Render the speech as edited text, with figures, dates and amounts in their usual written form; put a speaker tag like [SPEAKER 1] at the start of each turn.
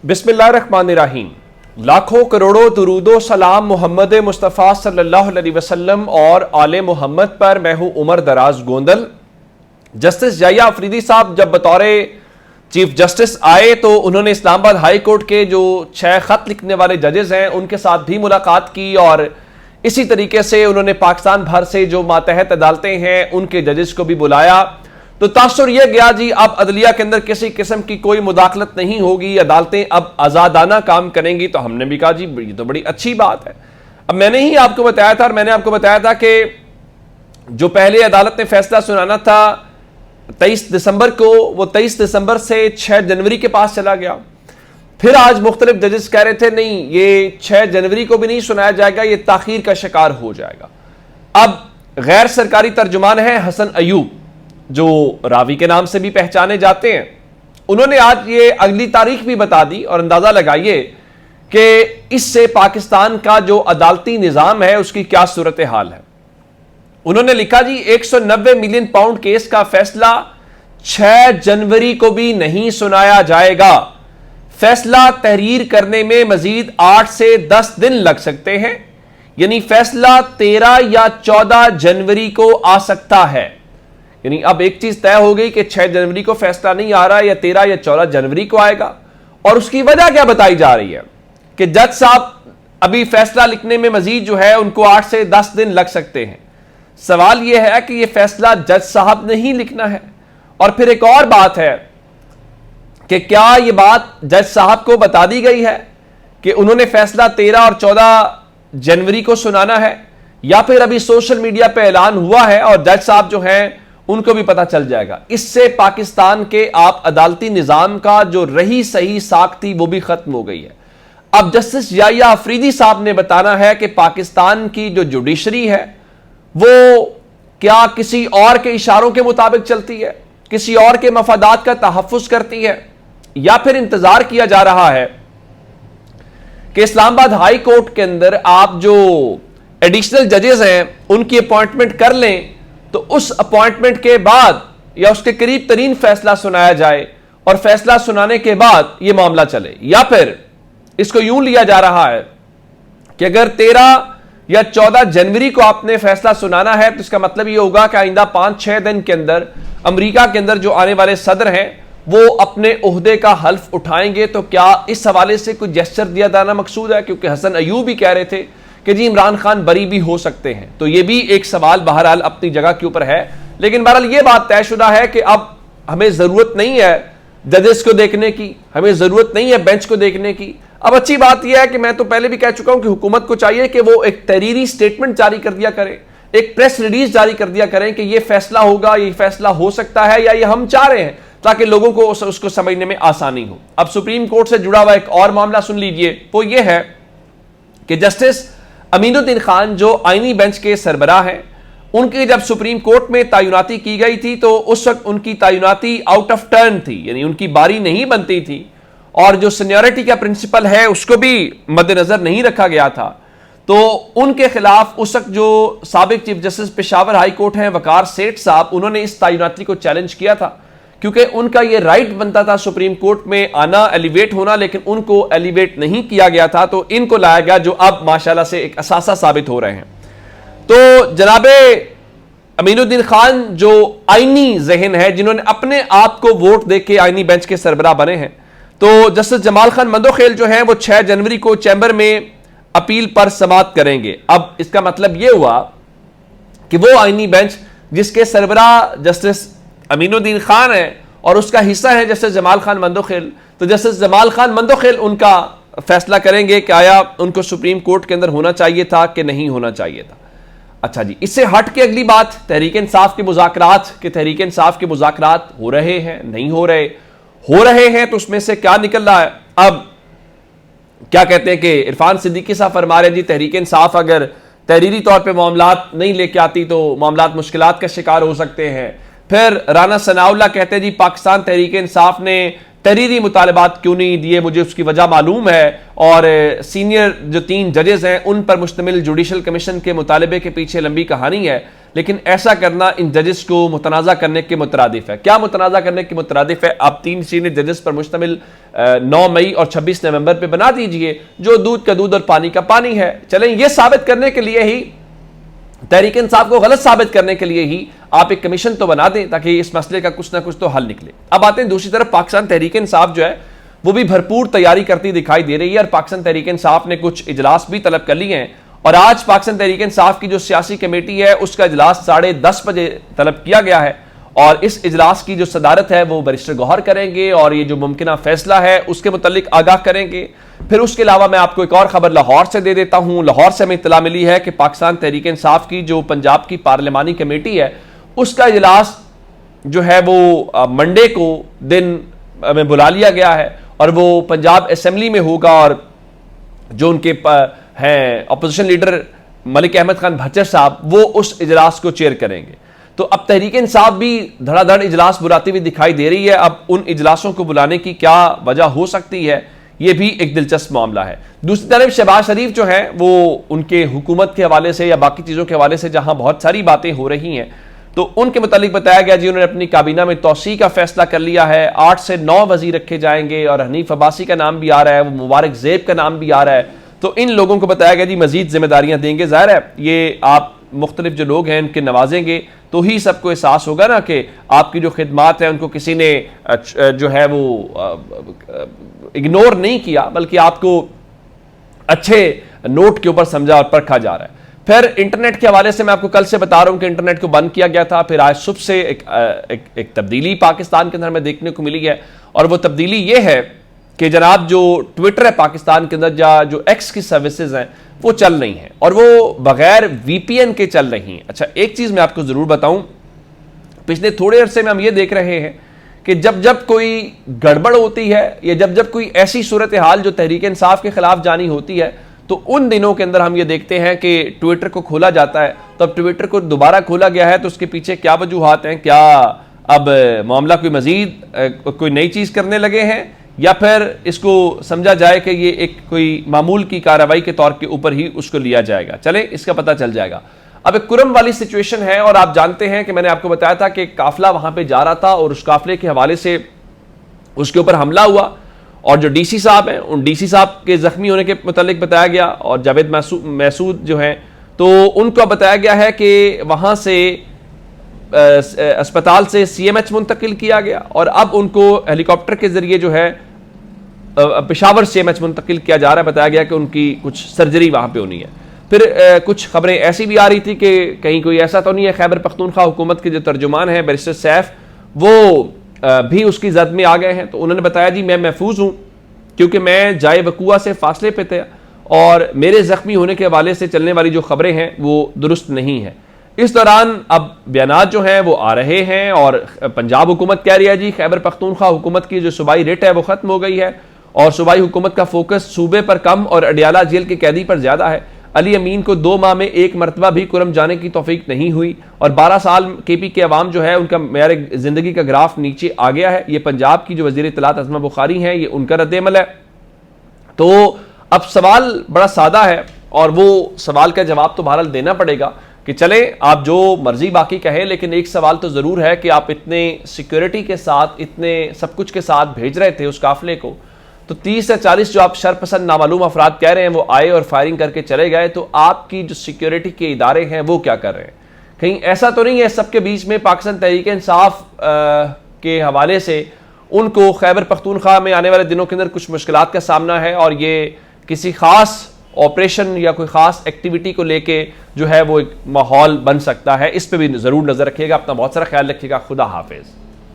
[SPEAKER 1] बिस्मिल्लाहिर्रहमानिर्रहीम। लाखों करोड़ों दुरूदो सलाम मोहम्मद मुस्तफ़ा सल्लल्लाहु अलैहि वसल्लम और आले मोहम्मद पर। मैं हूं उमर दराज गोंदल। जस्टिस याह्या अफरीदी साहब जब बतौर चीफ जस्टिस आए तो उन्होंने इस्लामाबाद हाई कोर्ट के जो 6 खत लिखने वाले जजेस हैं उनके साथ भी मुलाकात की और इसी तरीके से उन्होंने पाकिस्तान भर से जो मातहत अदालतें हैं उनके जजेस को भी बुलाया। तो तासुर यह गया जी अब अदलिया के अंदर किसी किस्म की कोई मुदाखलत नहीं होगी, अदालतें अब आजादाना काम करेंगी। तो हमने भी कहा जी ये तो बड़ी अच्छी बात है। अब मैंने ही आपको बताया था और मैंने आपको बताया था कि जो पहले अदालत ने फैसला सुनाना था 23 दिसंबर को, वो 23 दिसंबर से 6 जनवरी के पास चला गया। फिर आज मुख्तलिफ जजेस कह रहे थे नहीं ये 6 जनवरी को भी नहीं सुनाया जाएगा, ये ताखीर का शिकार हो जाएगा। अब गैर सरकारी तर्जुमान है हसन अयूब जो रावी के नाम से भी पहचाने जाते हैं, उन्होंने आज ये अगली तारीख भी बता दी और अंदाजा लगाइए कि इससे पाकिस्तान का जो अदालती निजाम है उसकी क्या सूरत हाल है। उन्होंने लिखा जी 190 मिलियन पाउंड केस का फैसला 6 जनवरी को भी नहीं सुनाया जाएगा। फैसला तहरीर करने में मजीद 8 से 10 दिन लग सकते हैं, यानी फैसला 13 या 14 जनवरी को आ सकता है। यानी अब एक चीज तय हो गई कि 6 जनवरी को फैसला नहीं आ रहा या 13 या 14 जनवरी को आएगा। और उसकी वजह क्या बताई जा रही है कि जज साहब अभी फैसला लिखने में मजीद जो है उनको 8 से 10 दिन लग सकते हैं। सवाल यह है कि यह फैसला जज साहब ने ही लिखना है। और फिर एक और बात है कि क्या यह बात जज साहब को बता दी गई है कि उन्होंने फैसला 13 और 14 जनवरी को सुनाना है, या फिर अभी सोशल मीडिया पर ऐलान हुआ है और जज साहब जो हैं उनको भी पता चल जाएगा। इससे पाकिस्तान के आप अदालती निजाम का जो रही सही साख थी वो भी खत्म हो गई है। अब जस्टिस याह्या अफरीदी साहब ने बताना है कि पाकिस्तान की जो जुडिशरी है वो क्या किसी और के इशारों के मुताबिक चलती है, किसी और के मफादात का तहफ़्फ़ुज़ करती है, या फिर इंतजार किया जा रहा है कि इस्लामाबाद हाई कोर्ट के अंदर आप जो एडिशनल जजेस हैं उनकी अपॉइंटमेंट कर लें तो उस अपॉइंटमेंट के बाद या उसके करीब तरीन फैसला सुनाया जाए और फैसला सुनाने के बाद यह मामला चले। या फिर इसको यूं लिया जा रहा है कि अगर 13 या 14 जनवरी को आपने फैसला सुनाना है तो इसका मतलब यह होगा कि आइंदा 5-6 दिन के अंदर अमेरिका के अंदर जो आने वाले सदर हैं वो अपने ओहदे का हल्फ उठाएंगे। तो क्या इस हवाले से कुछ जेस्चर दिया जाना मकसूद है? क्योंकि हसन अयूब भी कह रहे थे कि जी इमरान खान बरी भी हो सकते हैं। तो यह भी एक सवाल बहरहाल अपनी जगह के ऊपर है, लेकिन बहरहाल यह बात तयशुदा है कि अब हमें जरूरत नहीं है जजेस को देखने की, हमें जरूरत नहीं है बेंच को देखने की। अब अच्छी बात यह है कि मैं तो पहले भी कह चुका हूं कि हुकूमत को चाहिए कि वो एक तहरीरी स्टेटमेंट जारी कर दिया करें, एक प्रेस रिलीज जारी कर दिया करें कि यह फैसला होगा, यह फैसला हो सकता है या ये हम चाह रहे हैं, ताकि लोगों को उसको समझने में आसानी हो। अब सुप्रीम कोर्ट से जुड़ा हुआ एक और मामला सुन लीजिए, वो ये है कि जस्टिस अमीनुद्दीन खान जो आईनी बेंच के सरबराह हैं, उनकी जब सुप्रीम कोर्ट में तैनाती की गई थी तो उस वक्त उनकी तैनाती आउट ऑफ टर्न थी, यानी उनकी बारी नहीं बनती थी और जो सीनियरिटी का प्रिंसिपल है उसको भी मद्देनजर नहीं रखा गया था। तो उनके खिलाफ उस वक्त जो साबिक chief justice Peshawar high court हैं वकार सेठ साहब, उन्होंने इस तैनाती को चैलेंज किया था क्योंकि उनका यह राइट बनता था सुप्रीम कोर्ट में आना, एलिवेट होना, लेकिन उनको एलिवेट नहीं किया गया था। तो इनको लाया गया जो अब माशाल्लाह से एक असासा साबित हो रहे हैं। तो जनाबे अमीनुद्दीन खान जो आईनी जहन है, जिन्होंने अपने आप को वोट देके आईनी बेंच के सरबराह बने हैं, तो जस्टिस जमाल खान मंदोखेल जो है वो 6 जनवरी को चैम्बर में अपील पर समाअत करेंगे। अब इसका मतलब यह हुआ कि वो आईनी बेंच जिसके सरबराह जस्टिस अमीनुद्दीन खान है और उसका हिस्सा है जस्टिस जमाल खान मंदोखेल, तो जस्टिस जमाल खान मंदोखेल उनका फैसला करेंगे कि आया उनको सुप्रीम कोर्ट के अंदर होना चाहिए था कि नहीं होना चाहिए था। अच्छा जी, इससे हट के अगली बात तहरीक इंसाफ के मुज़ाकरात कि तहरीक इंसाफ के मुज़ाकरात हो रहे हैं, नहीं हो रहे हैं तो उसमें से क्या निकल रहा है। अब क्या कहते हैं कि इरफान सिद्दीकी साहब फरमा रहे हैं जी तहरीक इंसाफ अगर तहरीरी तौर पर मामलात नहीं लेके आती तो मामलात मुश्किलात का शिकार हो सकते हैं। फिर राना सनाउल्लाह कहते हैं जी पाकिस्तान तहरीक इंसाफ ने तहरीरी मुतालबात क्यों नहीं दिए, मुझे उसकी वजह मालूम है, और सीनियर जो 3 जजेस हैं उन पर मुश्तमिल जुडिशल कमीशन के मुतालबे के पीछे लंबी कहानी है। लेकिन ऐसा करना इन जजेस को मुतनाज़ा करने के मुतरादिफ है। क्या मुतनाज़ा करने के मुतरादिफ है? आप 3 सीनियर जजेस पर मुश्तमिल 9 मई और 26 नवंबर पे बना दीजिए, जो दूध का दूध और पानी का पानी है। चलें, यह साबित करने के लिए ही, तहरीक इंसाफ को गलत साबित करने के लिए ही आप एक कमीशन तो बना दें ताकि इस मसले का कुछ ना कुछ तो हल निकले। अब आते हैं दूसरी तरफ, पाकिस्तान तहरीक इंसाफ जो है वो भी भरपूर तैयारी करती दिखाई दे रही है और पाकिस्तान तहरीक इंसाफ ने कुछ इजलास भी तलब कर लिए हैं। और आज पाकिस्तान तहरीक इंसाफ की जो सियासी कमेटी है उसका इजलास 10:30 बजे तलब किया गया है और इस इजलास की जो सदारत है वो बैरिस्टर गौहर करेंगे और ये जो मुमकिना फैसला है उसके मुतालिक आगाह करेंगे। फिर उसके अलावा मैं आपको एक और खबर लाहौर से दे देता हूं। लाहौर से हमें इत्तला मिली है कि पाकिस्तान तहरीक इंसाफ की जो पंजाब की पार्लिमानी कमेटी है उसका इजलास जो है वो मंडे को दिन में बुला लिया गया है और वो पंजाब असेंबली में होगा और जो उनके हैं अपोजिशन लीडर मलिक अहमद खान भच्चर साहब वो उस इजलास को चेयर करेंगे। तो अब तहरीक इंसाफ भी धड़ाधड़ इजलास बुलाती हुई दिखाई दे रही है। अब उन इजलासों को बुलाने की क्या वजह हो सकती है, यह भी एक दिलचस्प मामला है। दूसरी तरफ शहबाज शरीफ जो है वो उनके हुकूमत के हवाले से या बाकी चीज़ों के हवाले से जहां बहुत सारी बातें हो रही हैं तो उनके मुतालिक बताया गया जी उन्होंने अपनी काबीना में तौसी का फैसला कर लिया है। 8 से 9 वजीर रखे जाएंगे और हनीफ अब्बासी का नाम भी आ रहा है, वो मुबारक ज़ेब का नाम भी आ रहा है। तो इन लोगों को बताया गया जी मजीद जिम्मेदारियां देंगे। जाहिर है ये आप मुख्तलिफ जो लोग हैं उनके नवाजेंगे तो ही सबको एहसास होगा ना कि आपकी जो खिदमात है उनको किसी ने जो है वो इग्नोर नहीं किया बल्कि आपको अच्छे नोट के ऊपर समझा और परखा जा रहा है। फिर इंटरनेट के हवाले से मैं आपको कल से बता रहा हूं कि इंटरनेट को बंद किया गया था, फिर आज सुबह से एक तब्दीली पाकिस्तान के अंदर में देखने को मिली है और वो तब्दीली ये है कि जनाब जो ट्विटर है पाकिस्तान के अंदर या जो एक्स की सर्विसेज हैं वो चल रही हैं और वो बगैर वीपीएन के चल रही हैं। अच्छा, एक चीज़ मैं आपको ज़रूर बताऊं, पिछले थोड़े अरसे में हम ये देख रहे हैं कि जब जब कोई गड़बड़ होती है या जब जब कोई ऐसी सूरत हाल जो तहरीक इंसाफ के खिलाफ जानी होती है तो उन दिनों के अंदर हम ये देखते हैं कि ट्विटर को खोला जाता है। तो अब ट्विटर को दोबारा खोला गया है तो उसके पीछे क्या वजूहात हैं? क्या अब मामला कोई मजीद कोई नई चीज़ करने लगे हैं या फिर इसको समझा जाए कि ये एक कोई मामूल की कार्रवाई के तौर के ऊपर ही उसको लिया जाएगा? चले, इसका पता चल जाएगा। अब एक कुरम वाली सिचुएशन है और आप जानते हैं कि मैंने आपको बताया था कि काफिला वहां पे जा रहा था और उस काफिले के हवाले से उसके ऊपर हमला हुआ और जो डीसी साहब हैं उन डीसी साहब के जख्मी होने के मुतालिक बताया गया और जावेद महसूद जो हैं तो उनको बताया गया है कि वहां से अस्पताल से सीएमएच मुंतकिल किया गया और अब उनको हेलीकॉप्टर के जरिए जो है पेशावर सीएमएच मुंतकिल किया जा रहा है। बताया गया कि उनकी कुछ सर्जरी वहां पे होनी है। फिर कुछ खबरें ऐसी भी आ रही थी कि कहीं कोई ऐसा तो नहीं है, खैबर पख्तूनख्वा हुकूमत के जो तर्जुमान हैं बैरिस्टर सैफ वो भी उसकी जद में आ गए हैं। तो उन्होंने बताया जी मैं महफूज हूं क्योंकि मैं जाए वकूआ से फासले पे थे और मेरे जख्मी होने के हवाले से चलने वाली जो खबरें हैं वो दुरुस्त नहीं है। इस दौरान अब बयानात जो हैं वो आ रहे हैं और पंजाब हुकूमत कह रही है जी खैबर पख्तूनख्वा हुकूमत की जो सूबाई रिट है वो खत्म हो गई है और सूबाई हुकूमत का फोकस सूबे पर कम और अडियाला जेल के कैदी पर ज्यादा है। अली अमीन को 2 माह में एक मरतबा भी कुरम जाने की तौफीक नहीं हुई और 12 साल केपी के अवाम जो है उनका मेयार जिंदगी का ग्राफ नीचे आ गया है। ये पंजाब की जो वजीर इत्तलात अज़मा बुखारी हैं ये उनका रद्द-ए-अमल है। तो अब सवाल बड़ा सादा है और वो सवाल का जवाब तो बहरहाल देना पड़ेगा कि चले आप जो मर्जी बाकी कहें लेकिन एक सवाल तो ज़रूर है कि आप इतने सिक्योरिटी के साथ इतने सब कुछ के साथ भेज रहे थे उस काफिले को, तो 30 से 40 जो आप शरपसंद नामालूम अफराद कह रहे हैं वो आए और फायरिंग करके चले गए, तो आपकी जो सिक्योरिटी के इदारे हैं वो क्या कर रहे हैं? कहीं ऐसा तो नहीं है सबके बीच में पाकिस्तान तहरीक इंसाफ के हवाले से उनको खैबर पख्तूनख्वा में आने वाले दिनों के अंदर कुछ मुश्किलात का सामना है और ये किसी खास ऑपरेशन या कोई खास एक्टिविटी को लेके जो है वो एक माहौल बन सकता है। इस पर भी जरूर नजर रखिएगा। अपना बहुत सारा ख्याल रखिएगा। खुदा हाफिज।